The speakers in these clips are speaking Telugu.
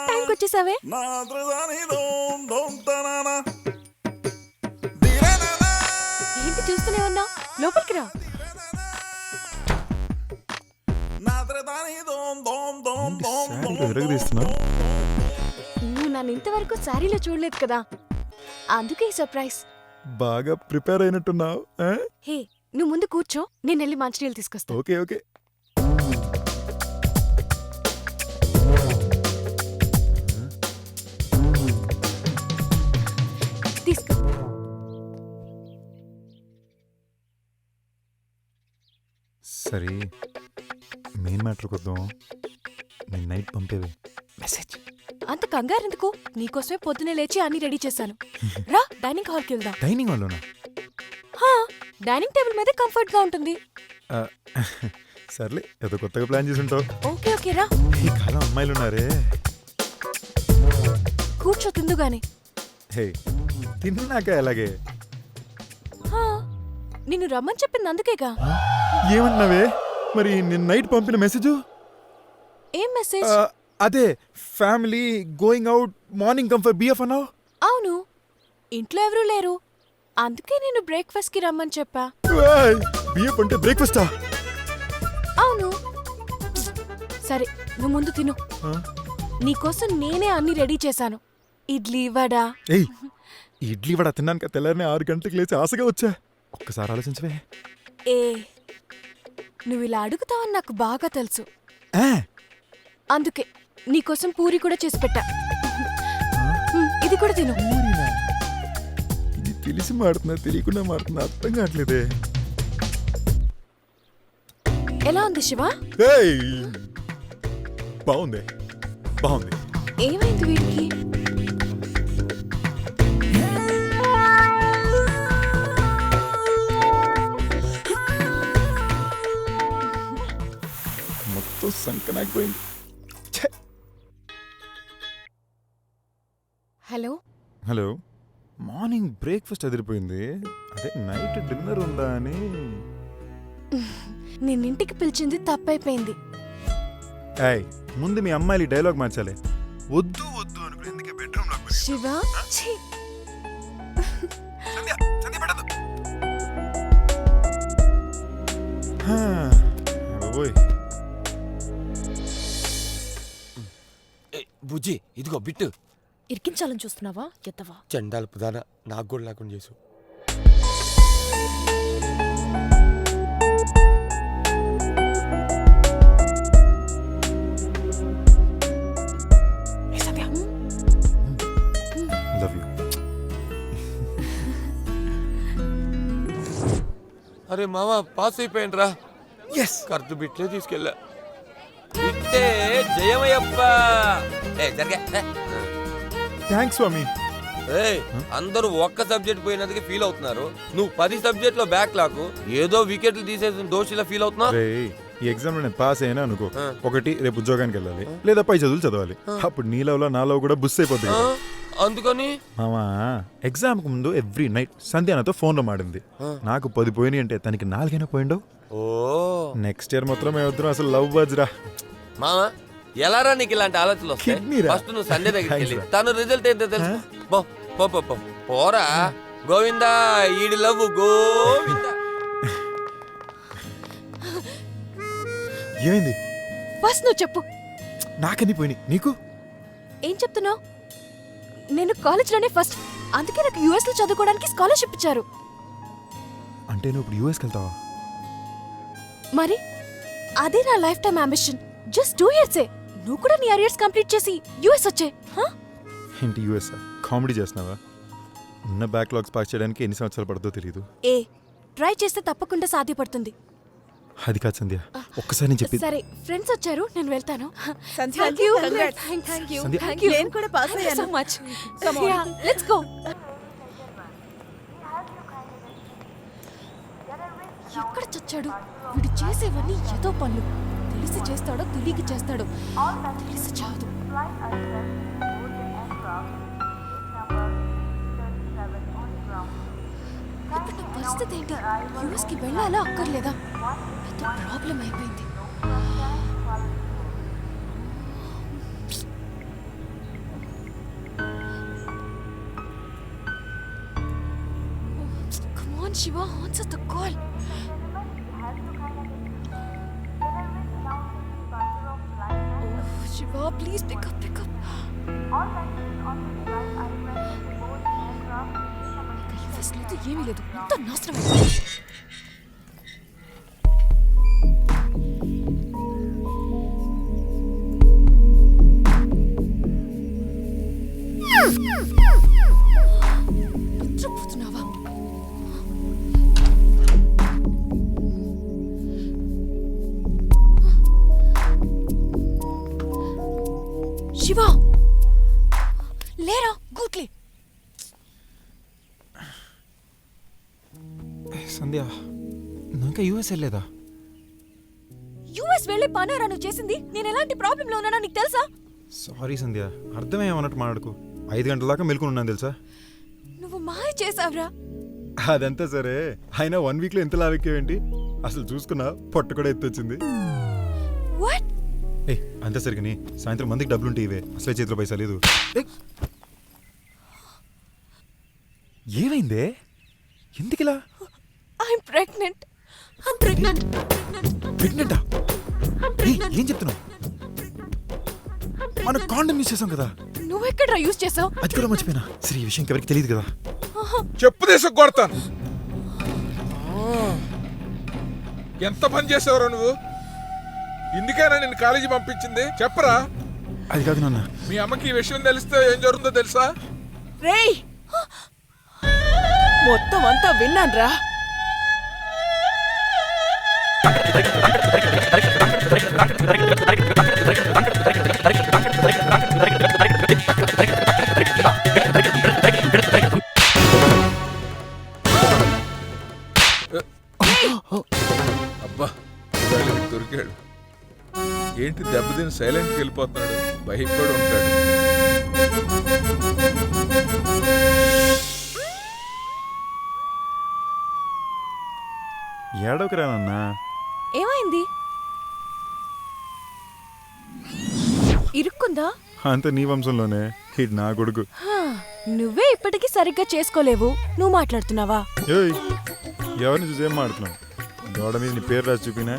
టైంకి వచ్చేసావే. ఏంటి చూస్తూనే ఉన్నా, లోపలికి రా. నువ్వు నన్ను ఇంతవరకు శారీలో చూడలేదు కదా, అందుకే ఈ సర్ప్రైజ్. బాగా ప్రిపేర్ అయినట్టున్నావు. హే, నువ్వు ముందు కూర్చో, నేను వెళ్ళి మంచినీళ్ళు తీసుకొస్తా. Okay okay. తీసుకో. సరే, మెయిన్ మ్యాటర్కి వద్దాం. నేను నైట్ పంపేవే మెసేజ్. అంత కంగారు ఎందుకు? నీకోసమే పొద్దునే లేచి అన్ని రెడీ చేశాను. రా, డైనింగ్ హాల్కి వెళ్దాం. డైనింగ్ హాల్లోనా? డైనింగ్ టేబుల్ మీద కంఫర్ట్ గా ఉంటుంది. సర్లే, ఏదో కొత్తగా ప్లాన్ చేసి ఉంటావు. ఓకే ఓకే, రా. ఈ కాలం అమ్మాయిలు ఉన్నారే. కూర్చో, తిందుగానే. హే, తిన్నాక ఎలాగే? నిన్ను రమ్మని చెప్పింది అందుకేగా. ఏమన్నావే? మరి నేను నైట్ పంపిన మెసేజ్? ఏం మెసేజ్? అదే, family going out, morning come for BF అన్నావు. అవును, ఇంట్లో ఎవరూ లేరు, అందుకే నేను బ్రేక్ఫాస్ట్ కి రమ్మని చెప్పా. బిఎఫ్ అంటే బ్రేక్ఫాస్టా? అవును. సరే, నువ్వు ముందు తిను. నీకోసం నేనే అన్ని రెడీ చేశాను. ఇడ్లీ వడ. ఏయ్, ఇడ్లీ వడ తిన్నాక తెల్లారిని 6 గంటలకు లేచి ఆశగా వచ్చా. ఒక్కసారి ఆలోచించవే. నువ్వు ఇలా అడుగుతావని నాకు బాగా తెలుసు. అందుకే నీకోసం పూరి కూడా చేసి పెట్టా. ఇది కూడా తిను. ఇది తెలిసి మాడుతున్నా తెలియకుండా మాడుతున్నా అర్థం కావట్లేదే. ఎలా ఉంది శివ? బాగుంది బాగుంది. ఏమైంది వీడికి? మొత్తం సంకనాకపోయింది. హలో హలో, మార్నింగ్ బ్రేక్ఫాస్ట్ అదిరిపోయింది. అదే నైట్ డిన్నర్ ఉందా అని. నిన్నింటికి పిలిచింది తప్పైపోయింది. ముందు మీ అమ్మాయిలు డైలాగ్ మార్చాలి. వద్దు వద్దు అనుకుని ఎందుకే బెడ్రూమ్ లో శివ. బుజ్జి, ఇదిగో బిట్టు. ఇరికించాలని చూస్తున్నావా? ఎత్తవా చండాల ప్రధాన, నాకు కూడా లేకుండా చేసు. అరే మామ, పాస్ అయిపోయాను రా. ఖర్చు బిట్లే తీసుకెళ్ళా. బిట్టే జయమయ్యప్ప. థ్యాంక్స్ స్వామి. అందరూ ఒక్క సబ్జెక్ట్ పోయినందుకే ఫీల్ అవుతున్నారు. నువ్వు 10 సబ్జెక్ట్ లో బ్యాక్ లాకు ఏదో వికెట్లు తీసేసిన దోషిలా ఫీల్ అవుతున్నావు. ఈ ఎగ్జామ్ లో నేను పాస్ అయినా అనుకో, ఒకటి రేపు ఉద్యోగానికి వెళ్ళాలి, లేదా పై చదువులు చదవాలి. అప్పుడు నీలో నాలో కూడా బుస్ అయిపోతుంది. అందుకని మామా, ఎగ్జామ్ కు ముందు ఎవ్రీ నైట్ సంధ్య నాతో ఫోన్ లో మాడింది. నాకు 10 పోయినాయి అంటే తనకి 4 పోయిండవు. నెక్స్ట్ ఇయర్ మాత్రం మేమిద్దరం అసలు లవ్ బర్డ్స్ రా. మామా, ఎలారా నీకు ఇలాంటి ఆలోచనలు వస్తాయి? ఫస్ట్ నువ్వు సంధ్య దగ్గరికి వెళ్ళి తను రిజల్ట్ ఏంటో తెలుసు. పోరా గోవిందా, ఈడి లవ్ గోవిందా. ఏమైంది? ఫస్ట్ నువ్వు చెప్పు. నాకన్నీ పోయినాయి, నీకు ఏం చెప్తున్నావు? నేను కాలేజ్లోనే ఫస్ట్, అందుకే నాకు యుఎస్ లో చదువుకోవడానికి స్కాలర్షిప్ ఇచ్చారు. అంటే నువ్వు ఇప్పుడు యుఎస్కి వెళ్తావా? మరి అదే నా life time ambition. Just 2 years. నువ్వు కూడా నీ అరియర్స్ కంప్లీట్ చేసి యుఎస్ వచ్చే. ఏంటి యుఎస్? కామెడీ చేస్తున్నావా? ఉన్న బ్యాక్లాగ్స్ పాస్ చేయడానికి ఎన్ని సంవత్సరాలు పడుతుందో తెలియదు. ట్రై చేస్తే తప్పకుండా సాధ్యపడుతుంది. అది కాదు సంధ్య, ఒక్కసారి నేను చెప్పి. సరే, ఫ్రెండ్స్ వచ్చారు, నేను వెళ్తాను. నేను కూడా పాస్ అయ్యాను. So much. Let's go. ఎక్కడ చచ్చాడు వీడు? చేసేవన్నీ ఏదో పనులు. తెలిసి చేస్తాడో తెలియక చేస్తాడో, తెలిసి చాదు. ఇప్పుడు నా పరిస్థితి ఏంటి? యుఎస్ కి వెళ్ళాలా అక్కర్లేదా? పెద్ద ప్రాబ్లం అయిపోయింది. on, Shiva, answer the call. Oh, Shiva, please pick up. US లేదు ఏమీ లేదు, అంతా నాశనం అయిపోయింది. నిద్రపోతున్నావా? శివ లేరా గూట్లే. సంధ్య ఇంకా యూఎస్ వెళ్ళలేదా? యుఎస్ వెళ్ళి పనారా నువ్వు చేసింది? నేను ఎలాంటి ప్రాబ్లంలో ఉన్నానో నీకు తెలుసా? సారీ సంధ్య, అర్థమేమన్నట్టు మాట్లాడుకు. 5 గంటల దాకా మెలుకుని ఉన్నాను తెలుసా? నువ్వు మాయ చేసావురా. అదంతా సరే, అయినా 1 వీక్లో ఎంత లావెక్కేవేంటి? అసలు చూసుకున్నా పొట్ట కూడా ఎత్తొచ్చింది. వాట్? ఏ అంతే సరిగ్గా సాయంత్రం మందికి డబ్బులుంటే ఇవే, అసలే చేతిలో పైసా లేదు. ఏమైందే? ఎందుకిలా? I'm pregnant. ప్రెగ్నెంటా? ఏం చెప్తున్నావు? మనం కాండమ్ యూస్ చేసాం కదా. నువ్వెక్కడ యూస్ చేసావు? అది కూడా మర్చిపోయినా. సరే, ఈ విషయం ఎవరికి తెలియదు కదా. చెప్పు దేశం కొడతాను. ఎంత పని చేసావురా నువ్వు? ఇందుకేనా నిన్ను కాలేజీ పంపించింది? చెప్పరా. అది కాదు నాన్న. మీ అమ్మకి ఈ విషయం తెలిస్తే ఏం జరుగుతుందో తెలుసా? రేయ్, మొత్తం అంతా విన్నాన్రా. అబ్బా, ఇవాళ దొరికాడు. ఏంటి దెబ్బతిని సైలెంట్కి వెళ్ళిపోతున్నాడు? భయపడి ఉంటాడు. ఏడవకురా నాన్న. ఏమైంది? ఇరుక్కుందా? అంత నీ వంశంలోనే. ఇది నా కొడుకు. నువ్వే ఇప్పటికీ సరిగ్గా చేసుకోలేవు, నువ్వు మాట్లాడుతున్నావా? ఏయ్, ఎవరిని చూసి ఏం మాడుతున్నావు? గోడ మీద నీ పేరు రాసి చూపినా?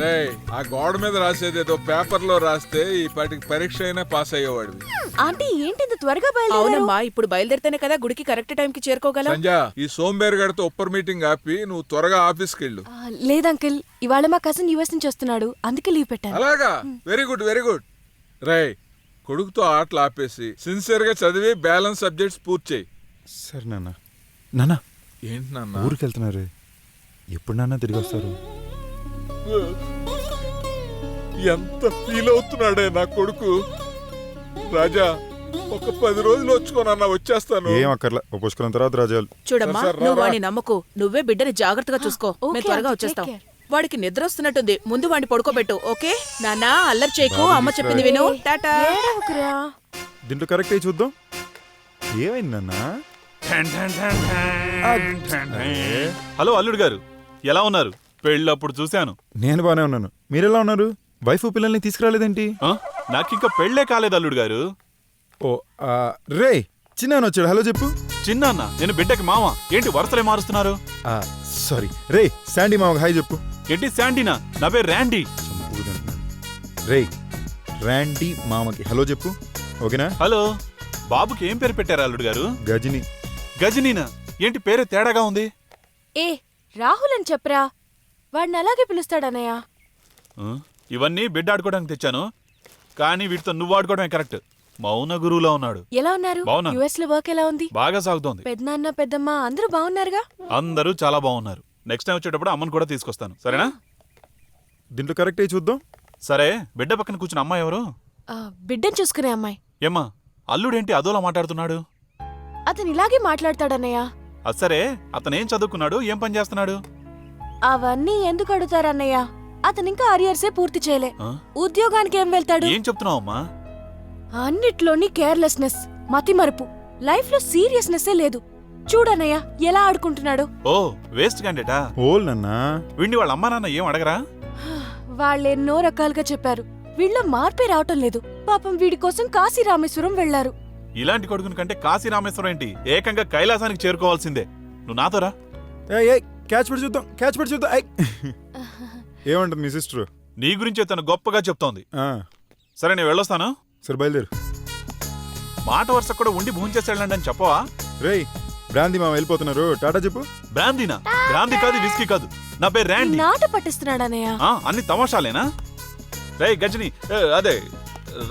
రే, ఆ గోడ మీద రాసేదేదో పేపర్లో రాస్తే ఈ పాటికి పరీక్ష అయినా పాస్ అయ్యేవాడివి. ఆంటీ ఏంటి ఇంత త్వరగా బయలుదేరారు? అవునమ్మా, ఇప్పుడు బయలుదేరితేనే కదా గుడికి కరెక్ట్ టైం కి చేరుకోగలం. సంజ, ఈ సోంబేరుగాడితో ఉప్పర్ మీటింగ్ ఆపి నువ్వు త్వరగా ఆఫీస్కి వెళ్ళు. లేదు అంకిల్, ఇవాళ మా కజిన్ యుఎస్ నుంచి వస్తున్నాడు, అందుకే లీవ్ పెట్టాను. అలాగా? Very good very good. రే, కొడుకుతో ఆటలు ఆపేసి సిన్సియర్ గా చదివి బ్యాలెన్స్ సబ్జెక్ట్స్ పూర్తి చేయి. సరే నాన్న. నాన్న, ఏంటి నాన్న? ఊరికి వెళ్తున్నారు. ఎప్పుడు నాన్న తిరిగి వస్తారు? ఎంత ఫీల్ అవుతున్నాడే నా కొడుకు. రాజా, ఒక 10 రోజులు వచ్చుకోనన్నా, వచ్చేస్తాను. ఏం అక్కర్లా, ఓ పుష్కరం తర్వాత రాజాలు. చూడమ్మా, సరే, రా, నువ్వు రా. వాడిని నమ్మకు. నువ్వే బిడ్డని జాగ్రత్తగా చూసుకో. ఓకే, మేము త్వరగా ఆంటీ, వచ్చేస్తాం. టేక్ వాడికి నిద్ర వస్తున్నట్టుంది, ముందు వాడిని పడుకోబెట్టు. ఓకే నాన్నా, అల్లరి చేయకు. బాబు అమ్మ చెప్పింది విను. టాటా. ఏడవకురా. దీంట్లో కరెక్ట్ అయ్యి చూద్దాం. ఏమైంది నాన్న? హలో అల్లుడు గారు, ఎలా ఉన్నారు? పెళ్ళప్పుడు చూశాను. నేను బానే ఉన్నాను. మీరెలా ఉన్నారు? వైఫ్ పిల్లల్ని తీసుకురాలేదేంటి? నాకింకా పెళ్ళే కాలేదు అల్లుడు గారు. ఓ రే, చిన్న వచ్చాడు. హలో చెప్పు. చిన్నాన్న, నేను బిడ్డకి మామ. ఏంటి వరుసలే మారుస్తున్నారు? సారీ రే, శాండీ మామకి హాయ్ చెప్పు. ఏంటి శాండీనా? నా పేరు ర్యాండీ. రే, ర్యాండీ మామకి హలో చెప్పు. ఓకేనా? హలో. బాబుకి ఏం పేరు పెట్టారు అల్లుడు గారు? గజిని. గజనీనా? ఏంటి పేరు తేడాగా ఉంది? ఏ రాహుల్ అని చెప్పరా, వాడిని అలాగే పిలుస్తాడన్నయ్య. ఇవన్నీ బిడ్డ ఆడుకోవడానికి తెచ్చాను, కానీ వీటితో నువ్వు ఆడుకోవడమే కరెక్ట్. మౌన గురువులో ఉన్నాడు. ఎలా ఉన్నారు? బాగున్నా. యుఎస్ లో వర్క్ ఎలా ఉంది? బాగా సాగుతోంది. పెద్దనాన్న పెద్దమ్మ అందరూ బాగున్నారుగా? అందరూ చాలా బాగున్నారు. నెక్స్ట్ టైం వచ్చేటప్పుడు అమ్మను కూడా తీసుకొస్తాను, సరేనా? దీంట్లో కరెక్ట్ అయ్యి చూద్దాం. సరే, బిడ్డ పక్కన కూర్చున్న అమ్మాయి ఎవరు? బిడ్డను చూసుకునే అమ్మాయి. ఏమ్మా, అల్లుడేంటి అదోలా మాట్లాడుతున్నాడు? అతను ఇలాగే మాట్లాడతాడన్నయ్య. సరే, అతనేం చదువుకున్నాడు, ఏం పని చేస్తున్నాడు? అవన్నీ ఎందుకు అడుగుతారన్నయ్య? అతను ఇంకా అరియర్సే పూర్తి చేయలే. ఆ? ఉద్యోగానికి ఏం వెళ్తాడు? ఏం చెప్తున్నావమ్మా? అన్నిట్లోని కేర్లెస్నెస్, మతిమరుపు, లైఫ్ లో సీరియస్నెస్సే లేదు. చూడన్నయ్య ఎలా ఆడుకుంటున్నాడు. ఓ, వేస్ట్ క్యాండిడేటా? ఓల్ నన్నా. వీడిని వాళ్ళ అమ్మా నాన్న ఏం అడగరా? వాళ్ళెన్నో రకాలుగా చెప్పారు, వీళ్ళ మార్పే రావటం లేదు. పాపం వీడి కోసం కాశీ రామేశ్వరం వెళ్లారు. ఇలాంటి కొడుకుని కంటే కాశీ రామేశ్వరం ఏంటి, ఏకంగా కైలాసానికి చేరుకోవాల్సిందే. నువ్వు నాతోరా. ఏయ్ క్యాచ్ పెట్టి చూద్దాం, క్యాచ్ పెట్టి చూద్దాం. ఏయ్. ఏమంటుంది మీ సిస్టర్? నీ గురించే తను గొప్పగా చెప్తోంది. సరే నేను వెళ్ళొస్తాను. సరే బయలుదేరు. మాట వరుస కూడా ఉండి భోంచేసి వెళ్ళండి అని చెప్పవా? రేయ్ బ్రాంతి మామ వెళ్ళిపోతున్నారు, టాటా చెప్పు. బ్రాందీనా? బ్రాందీ కాదు, విస్కీ కాదు, నా పేరు ర్యాండీ. నాట పట్టిస్తున్నాడనయ్య. అన్ని తమాషాలేనా? రేయ్ గజని, అదే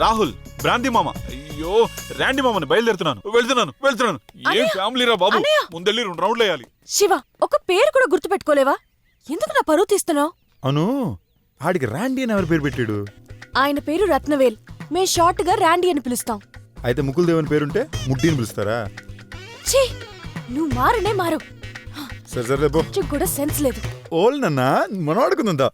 రాహుల్, బ్రాందీ మామ. అయ్యో ర్యాండీ మామని బయలుదేరుతున్నాను. వెళ్తున్నాను. ఏం ఫ్యామిలీ రా బాబు, ముందెళ్ళి 2 రౌండ్లు వేయాలి. శివ, ఒక పేరు కూడా గుర్తు పెట్టుకోలేవా? ఎందుకు నా పరువు తీస్తున్నావు? అవును, ఆడికి రాండీ అని ఎవరు పేరు పెట్టాడు? ఆయన పేరు రత్నవేల్, మేం షార్ట్ గా రాండీ అని పిలుస్తాం. అయితే ముకుల్ దేవుని పేరుంటే ముడ్డీని పిలుస్తారా? ఛీ, నువ్వు మారనే మారు. సరే సరే పో. కొంచెం కూడా సెన్స్ లేదు. ఓల్ నన్నా మనం ఆడుకుందా?